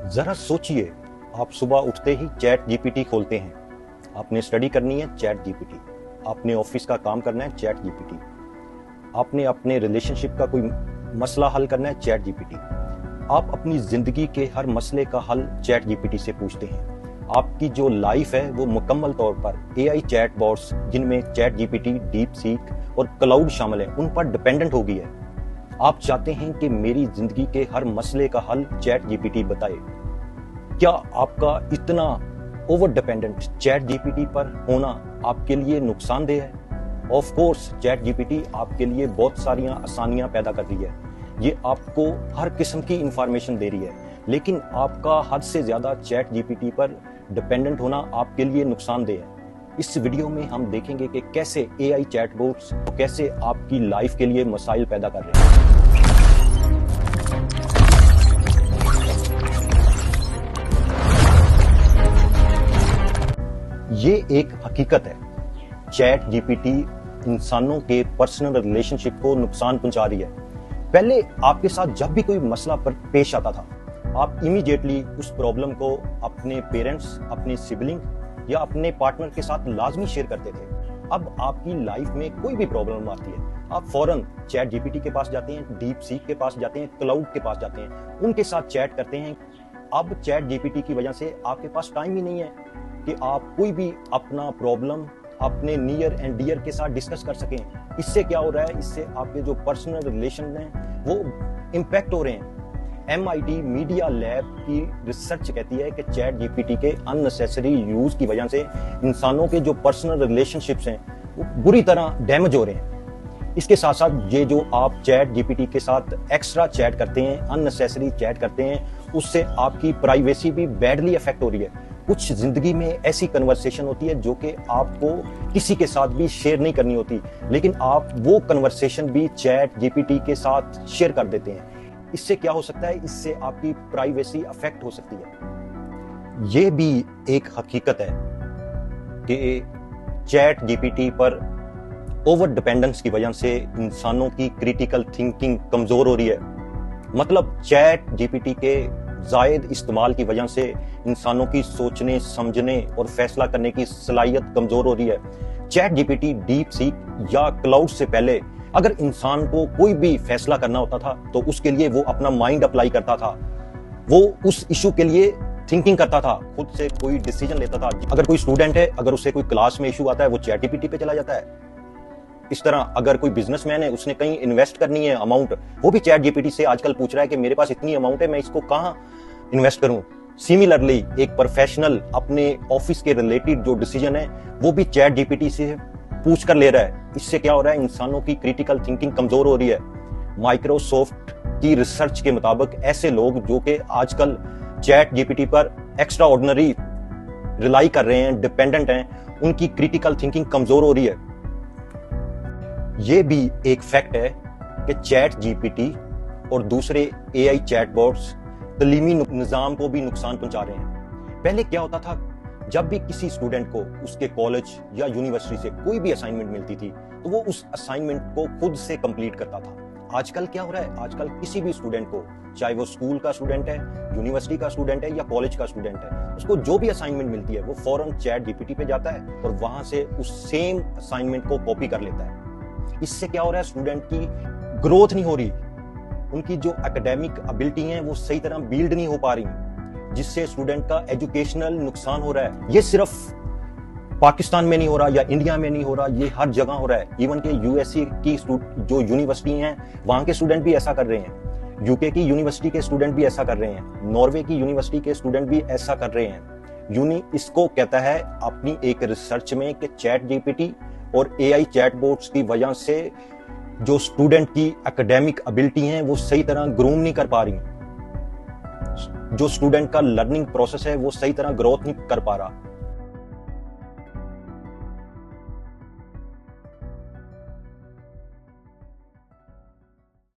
जरा सोचिए, आप सुबह उठते ही चैट जीपीटी खोलते हैं। आपने स्टडी करनी है, चैट जीपीटी। आपने ऑफिस का काम करना है, चैट जीपीटी। आपने अपने रिलेशनशिप का कोई मसला हल करना है, चैट जीपीटी। आप अपनी जिंदगी के हर मसले का हल चैट जीपीटी से पूछते हैं। आपकी जो लाइफ है वो मुकम्मल तौर पर एआई चैट बॉट्स, जिनमें चैट जीपीटी, डीप सीक और क्लाउड शामिल है, उन पर डिपेंडेंट हो गई है। आप चाहते हैं कि मेरी जिंदगी के हर मसले का हल चैट जीपीटी बताए। क्या आपका इतना ओवर डिपेंडेंट चैट जीपीटी पर होना आपके लिए नुकसानदेह है? ऑफ कोर्स चैट जीपीटी आपके लिए बहुत सारी आसानियां पैदा कर रही है। ये आपको हर किस्म की इंफॉर्मेशन दे रही है, लेकिन आपका हद से ज्यादा चैट जीपीटी पर डिपेंडेंट होना आपके लिए नुकसानदेह है। इस वीडियो में हम देखेंगे कि कैसे एआई चैटबॉट्स कैसे आपकी लाइफ के लिए मसाइल पैदा कर रहे हैं। ये एक हकीकत है, चैट जीपीटी इंसानों के पर्सनल रिलेशनशिप को नुकसान पहुंचा रही है। पहले आपके साथ जब भी कोई मसला पर पेश आता था, आप इमीडिएटली उस प्रॉब्लम को अपने पेरेंट्स, अपने सिबलिंग या अपने पार्टनर के साथ लाजमी शेयर करते थे। अब आपकी लाइफ में कोई भी प्रॉब्लम आती है, आप फौरन चैट जीपीटी के पास जाते हैं, डीप सीक के पास जाते हैं, क्लाउड के पास जाते हैं, उनके साथ चैट करते हैं। अब चैट जीपीटी की वजह से आपके पास टाइम ही नहीं है कि आप कोई भी अपना प्रॉब्लम अपने नियर एंड डियर के साथ डिस्कस कर सकें। इससे क्या हो रहा है, इससे आपके जो पर्सनल रिलेशन हैं वो इम्पैक्ट हो रहे हैं। MIT मीडिया लैब की रिसर्च कहती है कि चैट जीपीटी के अननेसेसरी यूज की वजह से इंसानों के जो पर्सनल रिलेशनशिप्स हैं वो बुरी तरह डैमेज हो रहे हैं। इसके साथ साथ ये जो आप चैट जीपीटी के साथ एक्स्ट्रा चैट करते हैं, अननेसेसरी चैट करते हैं, उससे आपकी प्राइवेसी भी बैडली अफेक्ट हो रही है। कुछ जिंदगी में ऐसी कन्वर्सेशन होती है जो कि आपको किसी के साथ भी शेयर नहीं करनी होती, लेकिन आप वो कन्वर्सेशन भी चैट जीपीटी के साथ शेयर कर देते हैं। इससे क्या हो सकता है, इससे आपकी प्राइवेसी अफेक्ट हो सकती है। ये भी एक हकीकत है कि चैट जीपीटी पर ओवर डिपेंडेंस की वजह से इंसानों की क्रिटिकल थिंकिंग कमजोर हो रही है। मतलब चैट जीपीटी के जायद इस्तेमाल की वजह से इंसानों की सोचने, समझने और फैसला करने की सलाहियत कमजोर हो रही है। चैट जीपीटी, डीप सीक या क्लाउड से पहले अगर इंसान को कोई भी फैसला करना होता था तो उसके लिए वो अपना माइंड अप्लाई करता था, वो उस इशू के लिए थिंकिंग करता था, खुद से कोई डिसीजन लेता था। अगर कोई स्टूडेंट है, अगर उसे कोई क्लास में इशू आता है, वो चैट जीपीटी पे चला जाता है। इस तरह अगर कोई बिजनेसमैन है, उसने कहीं इन्वेस्ट करनी है अमाउंट, वो भी चैट जीपीटी से आजकल पूछ रहा है कि मेरे पास इतनी अमाउंट है, मैं इसको कहां इन्वेस्ट करूं। सिमिलरली एक प्रोफेशनल अपने ऑफिस के रिलेटेड जो डिसीजन है वो भी चैट जीपीटी से पूछ कर ले रहा है। इससे क्या हो रहा है, इंसानों की क्रिटिकल थिंकिंग कमजोर हो रही है। माइक्रोसॉफ्ट की रिसर्च के मुताबिक ऐसे लोग जो कि आजकल चैट जीपीटी पर एक्स्ट्रा ऑर्डिनरी रिलाई कर रहे हैं, डिपेंडेंट हैं, उनकी क्रिटिकल थिंकिंग कमजोर हो रही है। यह भी एक फैक्ट है कि चैट जीपीटी और दूसरे एआई चैटबॉट्स तलीमी निजाम को भी नुकसान पहुंचा रहे हैं। पहले क्या होता था, जब भी किसी स्टूडेंट को उसके कॉलेज या यूनिवर्सिटी से कोई भी असाइनमेंट मिलती थी तो वो उस असाइनमेंट को खुद से कंप्लीट करता था। आजकल क्या हो रहा है, आजकल किसी भी स्टूडेंट को, चाहे वो स्कूल का स्टूडेंट है, यूनिवर्सिटी का स्टूडेंट है या कॉलेज का स्टूडेंट है, उसको जो भी असाइनमेंट मिलती है वो फौरन चैट जीपीटी पे जाता है और वहां से उस सेम असाइनमेंट को कॉपी कर लेता है। इससे क्या हो रहा है, स्टूडेंट की ग्रोथ नहीं हो रही, उनकी जो एकेडमिक एबिलिटी है वो सही तरह बिल्ड नहीं हो पा रही, जिससे स्टूडेंट का एजुकेशनल नुकसान हो रहा है। ये सिर्फ पाकिस्तान में नहीं हो रहा या इंडिया में नहीं हो रहा, ये हर जगह हो रहा है। इवन के यूएसए की जो यूनिवर्सिटी हैं वहां के स्टूडेंट भी ऐसा कर रहे हैं, यूके की यूनिवर्सिटी के स्टूडेंट भी ऐसा कर रहे हैं, नॉर्वे की यूनिवर्सिटी के स्टूडेंट भी ऐसा कर रहे हैं। इसको कहता है अपनी एक रिसर्च में कि चैट जीपीटी और एआई चैटबॉट्स की वजह से जो स्टूडेंट की एकेडमिक एबिलिटी है वो सही तरह ग्रूम नहीं कर पा रही, जो स्टूडेंट का लर्निंग प्रोसेस है वो सही तरह ग्रोथ नहीं कर पा रहा।